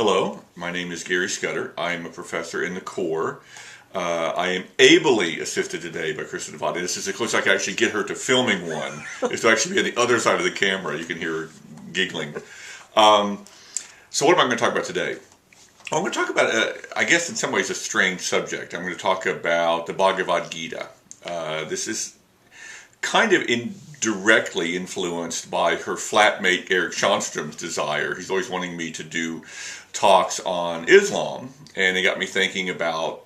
Hello, my name is Gary Scudder. I am a professor in the Corps. I am ably assisted today by Kristen Devati. This is the closest I can actually get her to filming one. Is to actually be on the other side of the camera. You can hear her giggling. So what am I going to talk about today? I'm going to talk about, I guess in some ways, a strange subject. I'm going to talk about the Bhagavad Gita. This is kind of indirectly influenced by her flatmate Eric Schonstrom's desire. He's always wanting me to do talks on Islam, and it got me thinking about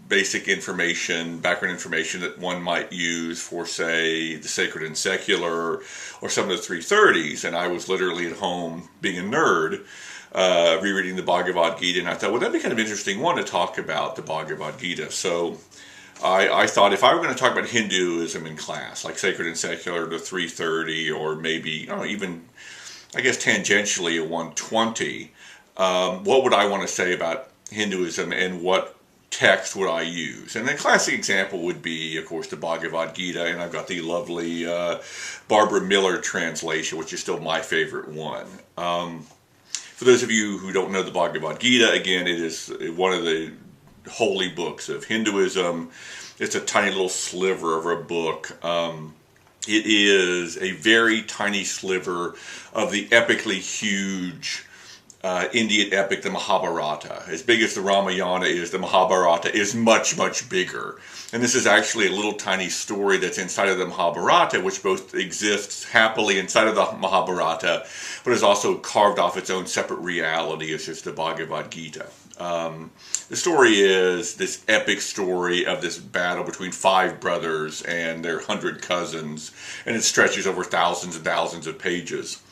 basic information, background information that one might use for, say, the sacred and secular, or some of the 330s. And I was literally at home, being a nerd, rereading the Bhagavad Gita, and I thought, well, that'd be kind of interesting one to talk about the Bhagavad Gita. So I thought if I were going to talk about Hinduism in class, like sacred and secular, the 330, or maybe, even, I guess, tangentially a 120, what would I want to say about Hinduism and what text would I use? And a classic example would be, of course, the Bhagavad Gita, and I've got the lovely Barbara Miller translation, which is still my favorite one. For those of you who don't know the Bhagavad Gita, again, it is one of the holy books of Hinduism. It's a tiny little sliver of a book. It is a very tiny sliver of the epically huge Indian epic, the Mahabharata. As big as the Ramayana is, the Mahabharata is much, much bigger. And this is actually a little tiny story that's inside of the Mahabharata, which both exists happily inside of the Mahabharata, but is also carved off its own separate reality as just the Bhagavad Gita. The story is this epic story of this battle between 5 brothers and their 100 cousins, and it stretches over thousands and thousands of pages.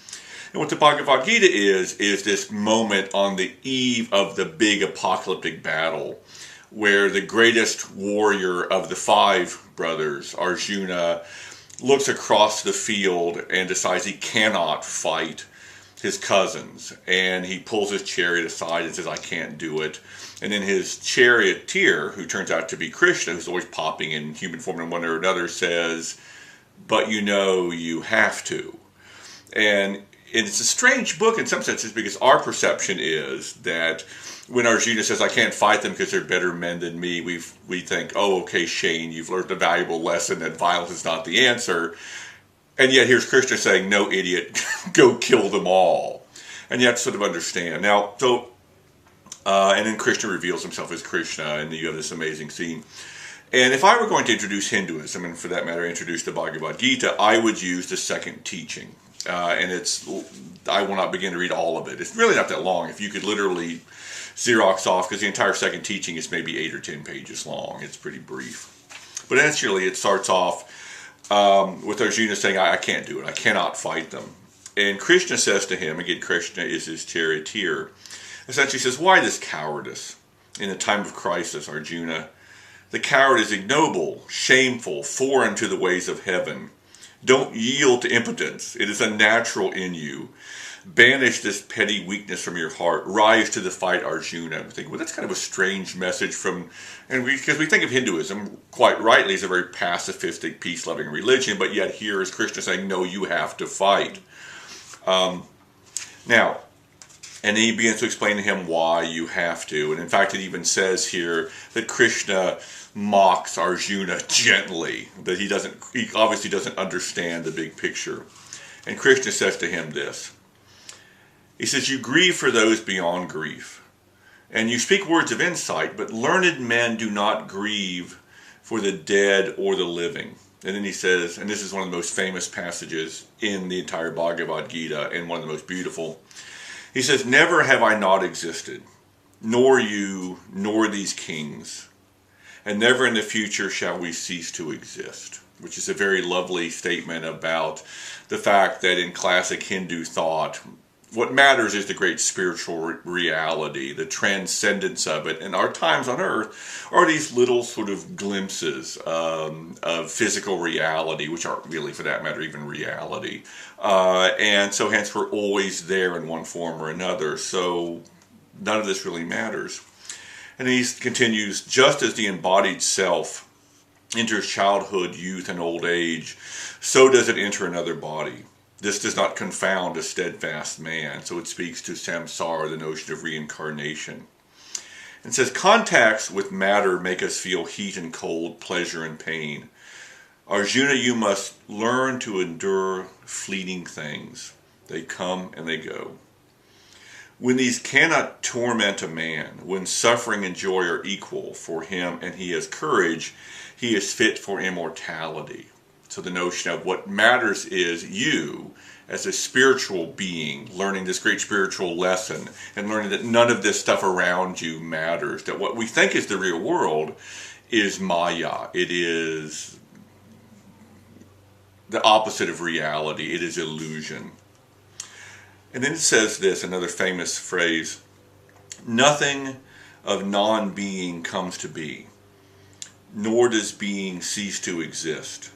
And what the Bhagavad Gita is this moment on the eve of the big apocalyptic battle, where the greatest warrior of the 5 brothers, Arjuna, looks across the field and decides he cannot fight his cousins. And he pulls his chariot aside and says, I can't do it. And then his charioteer, who turns out to be Krishna, who's always popping in human form in one way or another, says, but you have to. And it's a strange book in some senses, because our perception is that when Arjuna says, I can't fight them because they're better men than me, we think, oh, okay, Shane, you've learned a valuable lesson that violence is not the answer. And yet here's Krishna saying, no, idiot, go kill them all. And you have to sort of understand. Now, and then Krishna reveals himself as Krishna, and you have this amazing scene. And if I were going to introduce Hinduism, and for that matter, introduce the Bhagavad Gita, I would use the second teaching. And I will not begin to read all of it. It's really not that long. If you could literally Xerox off, because the entire second teaching is maybe 8 or 10 pages long. It's pretty brief. But actually, it starts off with Arjuna saying, I can't do it. I cannot fight them. And Krishna says to him, again, Krishna is his charioteer, essentially says, why this cowardice in a time of crisis, Arjuna? The coward is ignoble, shameful, foreign to the ways of heaven. Don't yield to impotence. It is unnatural in you. Banish this petty weakness from your heart. Rise to the fight, Arjuna. I'm thinking, well, that's kind of a strange message because we think of Hinduism, quite rightly, as a very pacifistic, peace-loving religion, but yet here is Krishna saying, no, you have to fight. Now, and then he begins to explain to him why you have to. And in fact, it even says here that Krishna mocks Arjuna gently, that he obviously doesn't understand the big picture. And Krishna says to him this. He says, you grieve for those beyond grief, and you speak words of insight, but learned men do not grieve for the dead or the living. And then he says, and this is one of the most famous passages in the entire Bhagavad Gita, and one of the most beautiful. He says, never have I not existed, nor you, nor these kings, and never in the future shall we cease to exist, which is a very lovely statement about the fact that in classic Hindu thought, what matters is the great spiritual reality, the transcendence of it. And our times on earth are these little sort of glimpses of physical reality, which aren't really, for that matter, even reality. And so hence we're always there in one form or another. So none of this really matters. And he continues, just as the embodied self enters childhood, youth, and old age, so does it enter another body. This does not confound a steadfast man. So it speaks to samsara, the notion of reincarnation. It says, contacts with matter make us feel heat and cold, pleasure and pain. Arjuna, you must learn to endure fleeting things. They come and they go. When these cannot torment a man, when suffering and joy are equal for him and he has courage, he is fit for immortality. So the notion of what matters is you, as a spiritual being, learning this great spiritual lesson and learning that none of this stuff around you matters. That what we think is the real world is Maya. It is the opposite of reality. It is illusion. And then it says this, another famous phrase, nothing of non-being comes to be, nor does being cease to exist.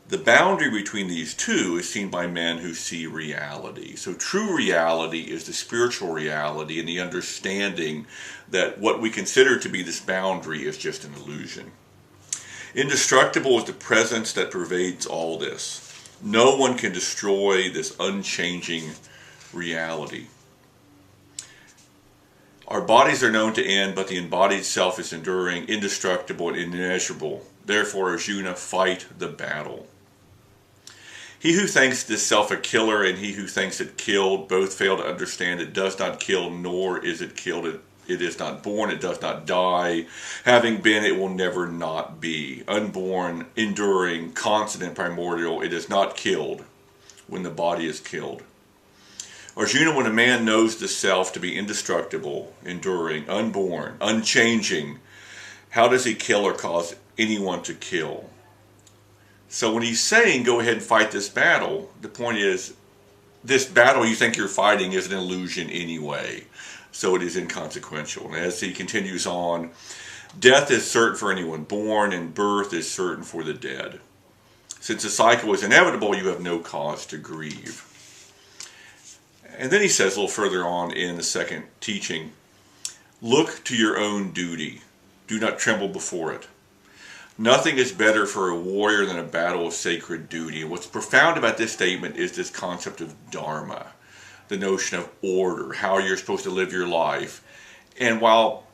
The boundary between these two is seen by men who see reality. So true reality is the spiritual reality and the understanding that what we consider to be this boundary is just an illusion. Indestructible is the presence that pervades all this. No one can destroy this unchanging reality. Our bodies are known to end, but the embodied self is enduring, indestructible, and immeasurable. Therefore, Arjuna, fight the battle. He who thinks this self a killer and he who thinks it killed both fail to understand it does not kill, nor is it killed. It is not born, it does not die. Having been, it will never not be. Unborn, enduring, constant and primordial, it is not killed when the body is killed. Arjuna, when a man knows the self to be indestructible, enduring, unborn, unchanging, how does he kill or cause anyone to kill? So when he's saying, go ahead and fight this battle, the point is, this battle you think you're fighting is an illusion anyway. So it is inconsequential. And as he continues on, death is certain for anyone born, and birth is certain for the dead. Since the cycle is inevitable, you have no cause to grieve. And then he says a little further on in the second teaching, look to your own duty. Do not tremble before it. Nothing is better for a warrior than a battle of sacred duty. And what's profound about this statement is this concept of dharma, the notion of order, how you're supposed to live your life. And while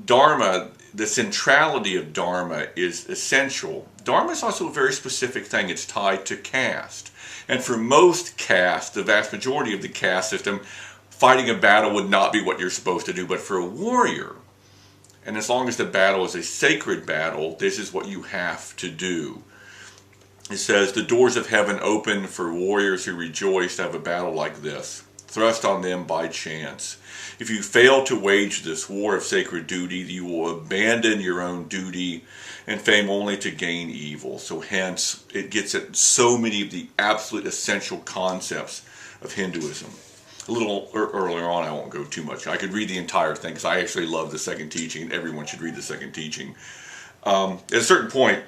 dharma, the centrality of dharma is essential, dharma is also a very specific thing. It's tied to caste. And for most castes, the vast majority of the caste system, fighting a battle would not be what you're supposed to do. But for a warrior, and as long as the battle is a sacred battle, this is what you have to do. It says, the doors of heaven open for warriors who rejoice to have a battle like this, thrust on them by chance. If you fail to wage this war of sacred duty, you will abandon your own duty and fame only to gain evil. So hence, it gets at so many of the absolute essential concepts of Hinduism. A little earlier on, I won't go too much. I could read the entire thing because I actually love the second teaching, and everyone should read the second teaching. At a certain point,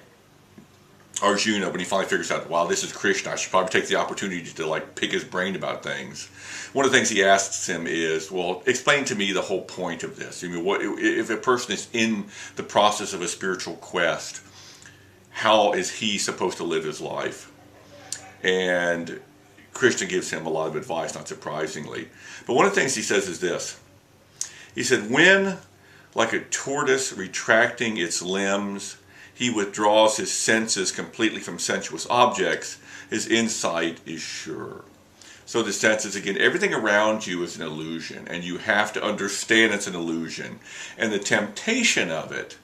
Arjuna, when he finally figures out, wow, this is Krishna, I should probably take the opportunity to pick his brain about things. One of the things he asks him is, well, explain to me the whole point of this. I mean, what if a person is in the process of a spiritual quest, how is he supposed to live his life? And Krishna gives him a lot of advice, not surprisingly. But one of the things he says is this. He said, when, like a tortoise retracting its limbs, he withdraws his senses completely from sensuous objects, his insight is sure. So the sense is, again, everything around you is an illusion, and you have to understand it's an illusion. And the temptation of it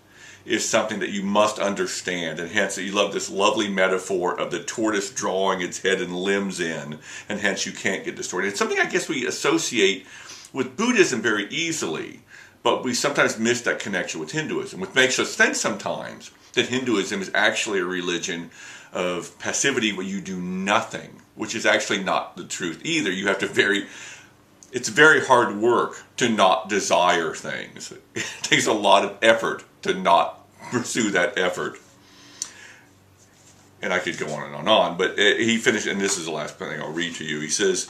is something that you must understand, and hence you love this lovely metaphor of the tortoise drawing its head and limbs in, and hence you can't get distorted. It's something I guess we associate with Buddhism very easily, but we sometimes miss that connection with Hinduism, which makes us think sometimes that Hinduism is actually a religion of passivity where you do nothing, which is actually not the truth either. You have to it's very hard work to not desire things. It takes a lot of effort to not pursue that effort. And I could go on and on, but he finished, and this is the last thing I'll read to you. He says,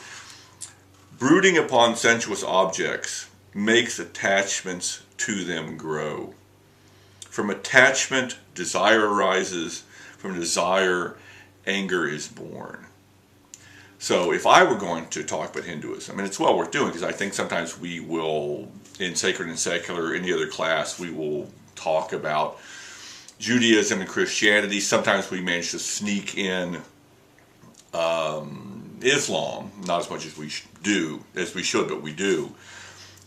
brooding upon sensuous objects makes attachments to them grow. From attachment, desire arises. From desire, anger is born. So if I were going to talk about Hinduism, and it's well worth doing, because I think sometimes we will, in Sacred and Secular, any other class, we will talk about Judaism and Christianity. Sometimes we manage to sneak in Islam, not as much as we should, but we do.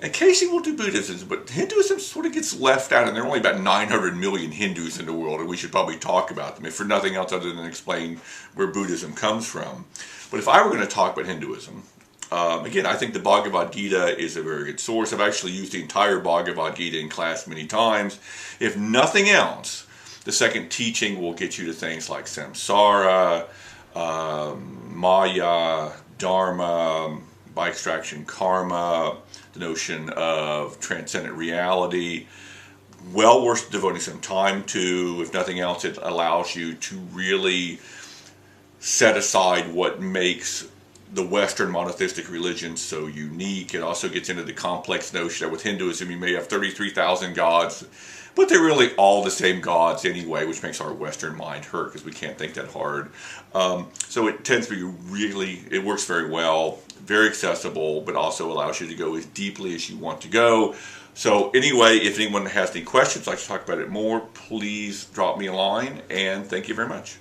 Occasionally we'll do Buddhism, but Hinduism sort of gets left out, and there are only about 900 million Hindus in the world, and we should probably talk about them, if for nothing else other than explain where Buddhism comes from. But if I were going to talk about Hinduism, again, I think the Bhagavad Gita is a very good source. I've actually used the entire Bhagavad Gita in class many times. If nothing else, the second teaching will get you to things like samsara, Maya, Dharma, by extraction, karma, the notion of transcendent reality. Well worth devoting some time to. If nothing else, it allows you to really set aside what makes the Western monotheistic religion so unique. It also gets into the complex notion that with Hinduism you may have 33,000 gods, but they're really all the same gods anyway, which makes our Western mind hurt because we can't think that hard. So it tends to be it works very well, very accessible, but also allows you to go as deeply as you want to go. So anyway, if anyone has any questions, like to talk about it more, please drop me a line, and thank you very much.